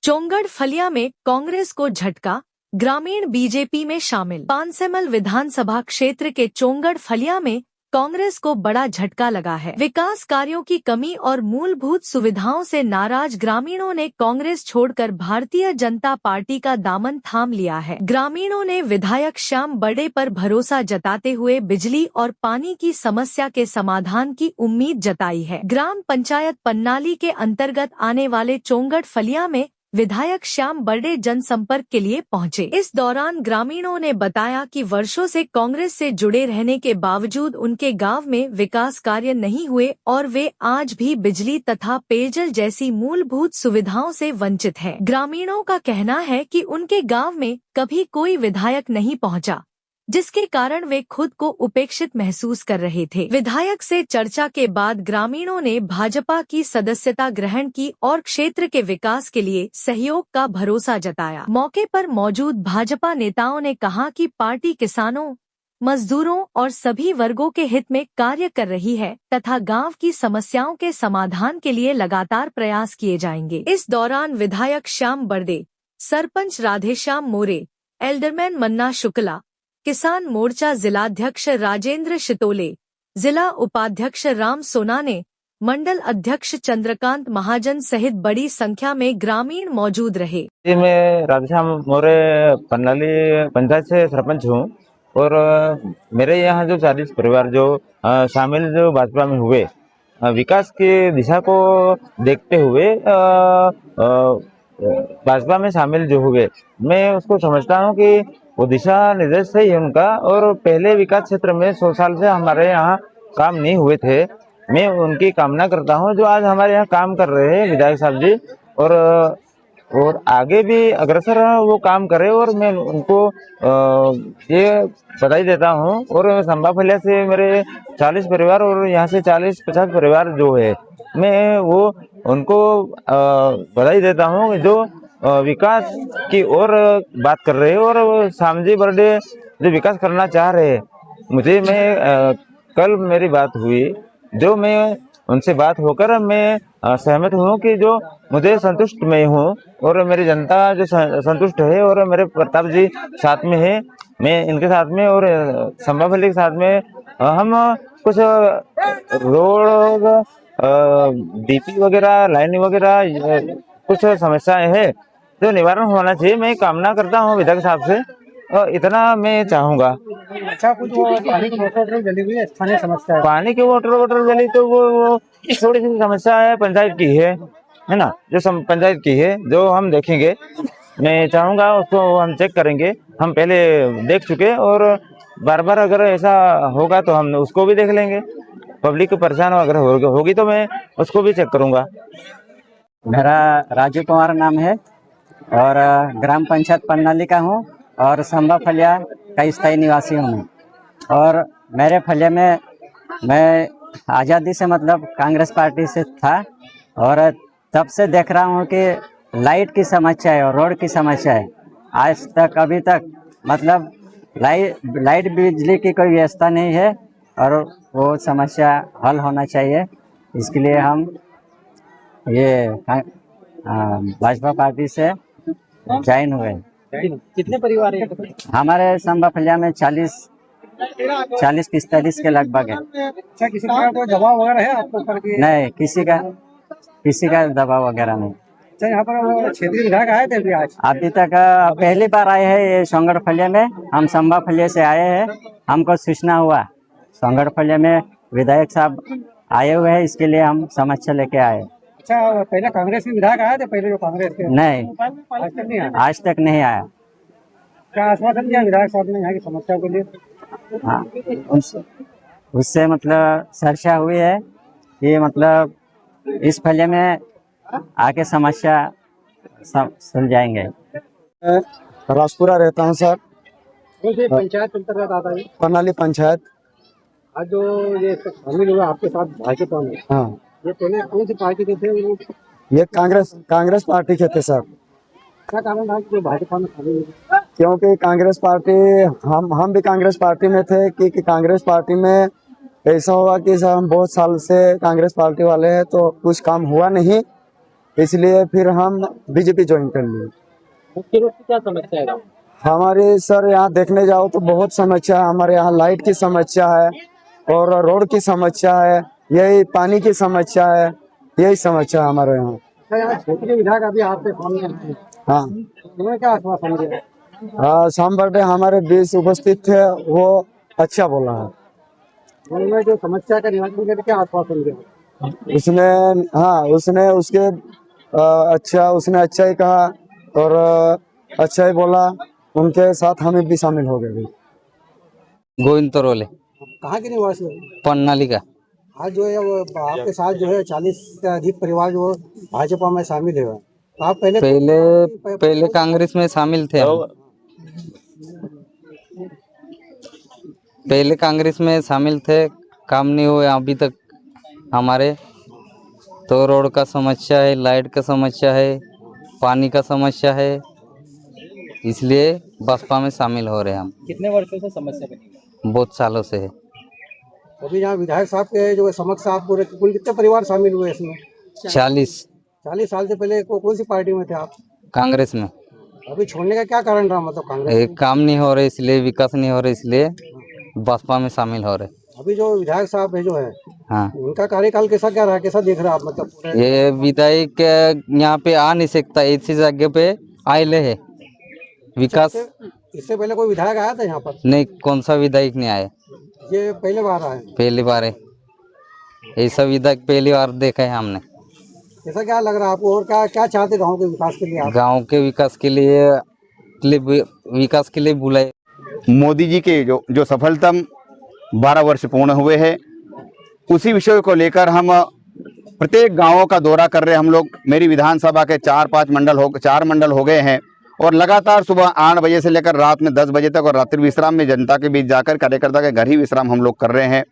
चोंगढ़ फलिया में कांग्रेस को झटका, ग्रामीण बीजेपी में शामिल। पांसेमल विधानसभा क्षेत्र के चोंगढ़ फलिया में कांग्रेस को बड़ा झटका लगा है। विकास कार्यों की कमी और मूलभूत सुविधाओं से नाराज ग्रामीणों ने कांग्रेस छोड़कर भारतीय जनता पार्टी का दामन थाम लिया है। ग्रामीणों ने विधायक श्याम बर्डे पर भरोसा जताते हुए बिजली और पानी की समस्या के समाधान की उम्मीद जताई है। ग्राम पंचायत पन्नाली के अंतर्गत आने वाले चोंगढ़ फलिया में विधायक श्याम बर्डे जनसंपर्क के लिए पहुंचे। इस दौरान ग्रामीणों ने बताया कि वर्षों से कांग्रेस से जुड़े रहने के बावजूद उनके गांव में विकास कार्य नहीं हुए और वे आज भी बिजली तथा पेयजल जैसी मूलभूत सुविधाओं से वंचित हैं। ग्रामीणों का कहना है कि उनके गांव में कभी कोई विधायक नहीं पहुंचा, जिसके कारण वे खुद को उपेक्षित महसूस कर रहे थे। विधायक से चर्चा के बाद ग्रामीणों ने भाजपा की सदस्यता ग्रहण की और क्षेत्र के विकास के लिए सहयोग का भरोसा जताया। मौके पर मौजूद भाजपा नेताओं ने कहा कि पार्टी किसानों, मजदूरों और सभी वर्गों के हित में कार्य कर रही है तथा गांव की समस्याओं के समाधान के लिए लगातार प्रयास किए जाएंगे। इस दौरान विधायक श्याम बर्डे, सरपंच राधेश्याम मोरे, एल्डरमैन मन्ना शुक्ला, किसान मोर्चा जिलाध्यक्ष राजेंद्र शितोले, जिला उपाध्यक्ष राम सोनाने, मंडल अध्यक्ष चंद्रकांत महाजन सहित बड़ी संख्या में ग्रामीण मौजूद रहे। मैं राधेश्याम मोरे पन्नाली पंचायत से सरपंच हूँ और मेरे यहाँ जो 40 परिवार जो शामिल जो भाजपा में हुए, विकास की दिशा को देखते हुए भाजपा में शामिल जो हुए, मैं उसको समझता हूँ कि वो दिशा निर्देश सही है उनका। और पहले विकास क्षेत्र में 100 साल से हमारे यहाँ काम नहीं हुए थे। मैं उनकी कामना करता हूँ जो आज हमारे यहाँ काम कर रहे हैं विधायक साहब जी, और आगे भी अग्रसर वो काम करे। और मैं उनको ये बधाई देता हूँ। और संभा फलिया से मेरे 40 परिवार और यहाँ से 40-50 परिवार जो है, मैं वो उनको बधाई देता हूँ जो विकास की ओर बात कर रहे हैं। और श्याम जी बर्डे जो विकास करना चाह रहे हैं, मैं कल मेरी बात हुई, जो मैं उनसे बात होकर मैं सहमत हूँ कि जो मुझे संतुष्ट मैं हूँ और मेरी जनता जो संतुष्ट है और मेरे प्रताप जी साथ में है, मैं इनके साथ में और संभा फलिया के साथ में हम कुछ रोड, डीपी वगैरह, लाइन वगैरह कुछ समस्याएं है जो निवारण होना चाहिए। मैं कामना करता हूँ विधायक साहब से, और इतना मैं चाहूँगा। अच्छा, कुछ पानी की मोटर जली हुई है, स्थानीय समस्या है। पानी की मोटर जली तो वो थोड़ी सी समस्या है, पंचायत की है ना, जो पंचायत की है, जो हम देखेंगे। मैं चाहूँगा उसको हम चेक करेंगे। हम पहले देख चुके और बार बार अगर ऐसा होगा तो हम उसको भी देख लेंगे। पब्लिक को परेशान अगर होगी तो मैं उसको भी चेक करूँगा। मेरा राजू कुमार नाम है और ग्राम पंचायत पन्नाली का हूँ और संभा फलिया का स्थायी निवासी हूँ मैं। और मेरे फलिया में मैं आज़ादी से मतलब कांग्रेस पार्टी से था और तब से देख रहा हूँ कि लाइट की समस्या है और रोड की समस्या है। आज तक अभी तक मतलब लाइट बिजली की कोई व्यवस्था नहीं है और वो समस्या हल होना चाहिए। इसके लिए हम ये भाजपा पार्टी से ज्वाइन हुए। कितने परिवार हैं? हमारे संभा फलिया में 40-45 के लगभग है। अच्छा, किसी का कोई दबाव वगैरह है आपको ऊपर की? नहीं, किसी का दबाव वगैरह नहीं। अच्छा, यहाँ पर क्षेत्रीय विधायक आए थे अभी तक पहली बार आए हैं ये चोंगढ़ फलिया में। हम संभा फलिया से आए हैं, हमको सूचना हुआ चोंगढ़ फलिया में विधायक साहब आए हुए हैं, इसके लिए हम समस्या लेके आए। अच्छा, पहले कांग्रेस के विधायक आए थे? पहले जो कांग्रेस के? नहीं, आज तक नहीं आया। आज तक नहीं आया। क्या आश्वासन दिया विधायक साहब ने यहाँ की समस्या के लिए? हाँ, उससे मतलब चर्चा हुई है कि मतलब इस फलिया में आके समस्या सुलझाएंगे। राजपुरा रहता हूँ सर। पंचायत अंतर्गत आता है पन्नाली पंचायत। आज जो ये शामिल हुआ आपके साथ भाजपा में, हाँ, ये पहले कौन सी पार्टी के थे? ये कांग्रेस पार्टी के थे सर। क्या कारण था कि भाजपा में शामिल हुए? क्योंकि कांग्रेस पार्टी, हम भी कांग्रेस पार्टी में थे कि कांग्रेस पार्टी में ऐसा हुआ कि सर हम बहुत साल से कांग्रेस पार्टी वाले हैं तो कुछ काम हुआ नहीं, इसलिए फिर हम बीजेपी ज्वाइन कर लिए। मुख्य रूप से क्या समस्या है? हमारे सर यहाँ देखने जाओ तो बहुत समस्या है। हमारे यहाँ लाइट की समस्या है और रोड की समस्या है, यही पानी की समस्या है, यही समस्या है हमारे यहाँ। यहाँ क्षेत्रीय विधायक अभी आपके सामने आए हैं, हाँ उन्होंने क्या आश्वासन दिया? शाम बर्थडे हमारे बीच उपस्थित थे, वो अच्छा बोला है। उन्होंने जो समस्या का निराकरण के लिए क्या आश्वासन दिया? उसने उसके उसने अच्छा ही कहा और अच्छा ही बोला। उनके साथ हमें भी शामिल हो गए। गोविंद तरोले, कहाँ के निवासी हो? पन्नाली का। आज जो है वो आपके साथ जो है 40 से अधिक परिवार जो भाजपा में शामिल है, तो आप पहले कांग्रेस में शामिल थे हम। पहले कांग्रेस में शामिल थे, काम नहीं हुए अभी तक हमारे। तो रोड का समस्या है, लाइट का समस्या है, पानी का समस्या है, इसलिए बसपा में शामिल हो रहे हैं हम। कितने वर्षों से समस्या बनी? बहुत सालों से है। अभी यहाँ विधायक साहब के जो समक्ष आप पूरे कुल कितने परिवार शामिल हुए इसमें? 40 साल से पहले कौन सी पार्टी में थे आप? कांग्रेस में। अभी छोड़ने का क्या कारण रहा, मतलब कांग्रेस? एक काम नहीं हो रहे इसलिए, विकास नहीं हो रहे इसलिए बसपा में शामिल हो रहे। अभी जो विधायक साहब है जो है, हाँ, उनका कार्यकाल कैसा क्या रहा, कैसा देख रहे हैं आप? मतलब पूरे ये विधायक यहाँ पे आ नहीं सकता, ऐसी जगह पे आए है। विकास इससे पहले कोई विधायक आया था यहाँ पर? नहीं, कौन सा विधायक नहीं आया, ये पहले बार आए? पहली बार है। ऐसा विधायक पहली बार देखा है हमने। कैसा क्या लग रहा है आपको, और क्या क्या चाहते गांव के विकास के लिए आप? गांव के विकास के लिए बुलाए। मोदी जी के जो सफलतम 12 वर्ष पूर्ण हुए हैं, उसी विषय को लेकर हम प्रत्येक गांवों का दौरा कर रहे हैं। हम लोग, मेरी विधानसभा के 4 मंडल हो गए हैं और लगातार सुबह 8 बजे से लेकर रात में 10 बजे तक और रात्रि विश्राम में जनता के बीच जाकर कार्यकर्ता के घर ही विश्राम हम लोग कर रहे हैं।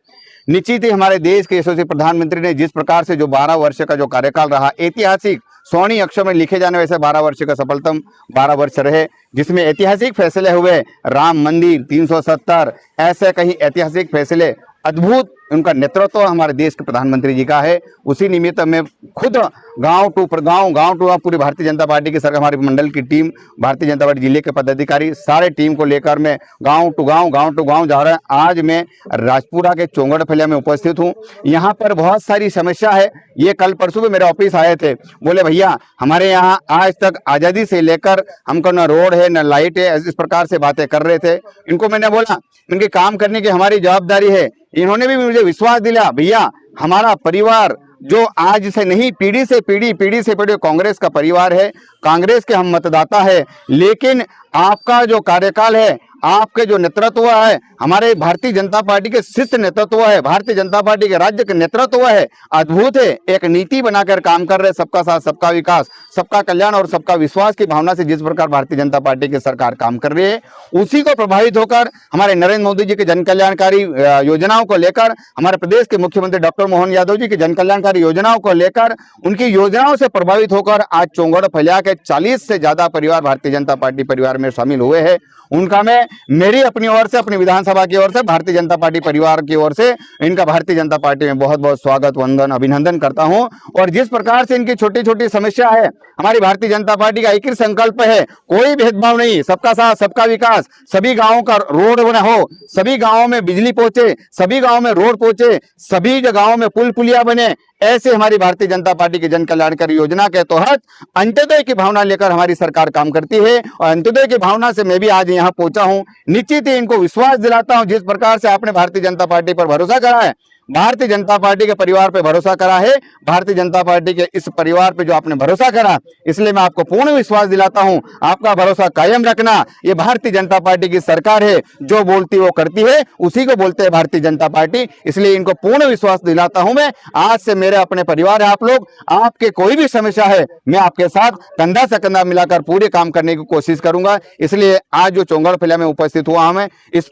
निश्चित ही हमारे देश के यशस्वी प्रधानमंत्री ने जिस प्रकार से जो 12 वर्ष का जो कार्यकाल रहा, ऐतिहासिक स्वर्ण अक्षर में लिखे जाने वैसे 12 वर्ष का सफलतम 12 वर्ष रहे, जिसमें ऐतिहासिक फैसले हुए। राम मंदिर, 370, ऐसे कई ऐतिहासिक फैसले, अद्भुत उनका नेतृत्व हमारे देश के प्रधानमंत्री जी का है। उसी निमित्त में खुद गांव टू पूरी भारतीय जनता पार्टी की सरकार, हमारे मंडल की टीम, भारतीय जनता पार्टी जिले के पदाधिकारी, सारे टीम को लेकर मैं गांव टू गांव जा रहा है। आज मैं राजपुरा के चोंगड़ फलिया में उपस्थित हूं। यहां पर बहुत सारी समस्या है। ये कल परसों में मेरे ऑफिस आए थे, बोले भैया हमारे यहाँ आज तक आज़ादी से लेकर हमको न रोड है न लाइट है, इस प्रकार से बातें कर रहे थे। इनको मैंने बोला इनके काम करने की हमारी जवाबदारी है। इन्होंने भी मुझे विश्वास दिलाया, भैया हमारा परिवार जो आज से नहीं, पीढ़ी से पीढ़ी कांग्रेस का परिवार है, कांग्रेस के हम मतदाता है, लेकिन आपका जो कार्यकाल है, आपके जो नेतृत्व है, हमारे भारतीय जनता पार्टी के शीर्ष नेतृत्व है, भारतीय जनता पार्टी के राज्य के नेतृत्व है, अद्भुत है। एक नीति बनाकर काम कर रहे, सबका साथ सबका विकास, सबका कल्याण और सबका विश्वास की भावना से जिस प्रकार भारतीय जनता पार्टी की सरकार काम कर रही है, उसी को प्रभावित होकर हमारे नरेंद्र मोदी जी के जन कल्याणकारी योजनाओं को लेकर, हमारे प्रदेश के मुख्यमंत्री डॉक्टर मोहन यादव जी की जन कल्याणकारी योजनाओं को लेकर, उनकी योजनाओं से प्रभावित होकर आज चोंगड़ फलिया के 40 से ज्यादा परिवार भारतीय जनता पार्टी परिवार में शामिल हुए हैं। उनका मैं मेरी अपनी ओर से, अपनी विधानसभा की ओर से, भारतीय जनता पार्टी परिवार की ओर से इनका भारतीय जनता पार्टी में बहुत बहुत स्वागत, वंदन, अभिनंदन करता हूं। और जिस प्रकार से इनकी छोटी छोटी समस्या है, हमारी भारतीय जनता पार्टी का एक ही संकल्प है, कोई भेदभाव नहीं, सबका साथ सबका विकास, सभी गांवों का रोड बना हो, सभी गांवों में बिजली पहुंचे, सभी गांवों में रोड पहुंचे, सभी गांवों में पुल पुलिया बने। ऐसे हमारी भारतीय जनता पार्टी की जन कल्याणकारी योजना के तहत अंत्योदय की भावना लेकर हमारी सरकार काम करती है और अंत्योदय की भावना से मैं भी आज यहाँ पहुंचा हूं। निश्चित ही इनको विश्वास दिलाता हूं, जिस प्रकार से आपने भारतीय जनता पार्टी पर भरोसा करा है, भारतीय जनता पार्टी के परिवार पे भरोसा करा है, भारतीय जनता पार्टी के इस परिवार पे जो आपने भरोसा करा, इसलिए मैं आपको पूर्ण विश्वास दिलाता हूं, आपका भरोसा कायम रखना। ये भारतीय जनता पार्टी की सरकार है, जो बोलती वो करती है, उसी को बोलते हैं भारतीय जनता पार्टी, इसलिए इनको पूर्ण विश्वास दिलाता हूं। मैं आज से मेरे अपने परिवार है आप लोग, आपके कोई भी समस्या है, मैं आपके साथ कंधा से कंधा मिलाकर पूरे काम करने की कोशिश करूंगा। इसलिए आज जो चोंगड़ फलिया में उपस्थित हुआ हमें इस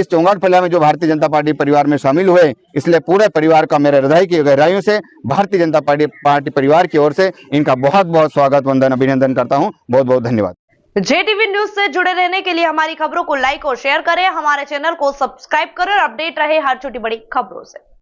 चोंगड़ फलिया में जो भारतीय जनता पार्टी परिवार में शामिल हुए, इसलिए पूरे परिवार का मेरे हृदय की गहराइयों से भारतीय जनता पार्टी परिवार की ओर से इनका बहुत बहुत स्वागत, वंदन, अभिनंदन करता हूं। बहुत बहुत धन्यवाद। JTV न्यूज से जुड़े रहने के लिए हमारी खबरों को लाइक और शेयर करें, हमारे चैनल को सब्सक्राइब करें और अपडेट रहे हर छोटी बड़ी खबरों से।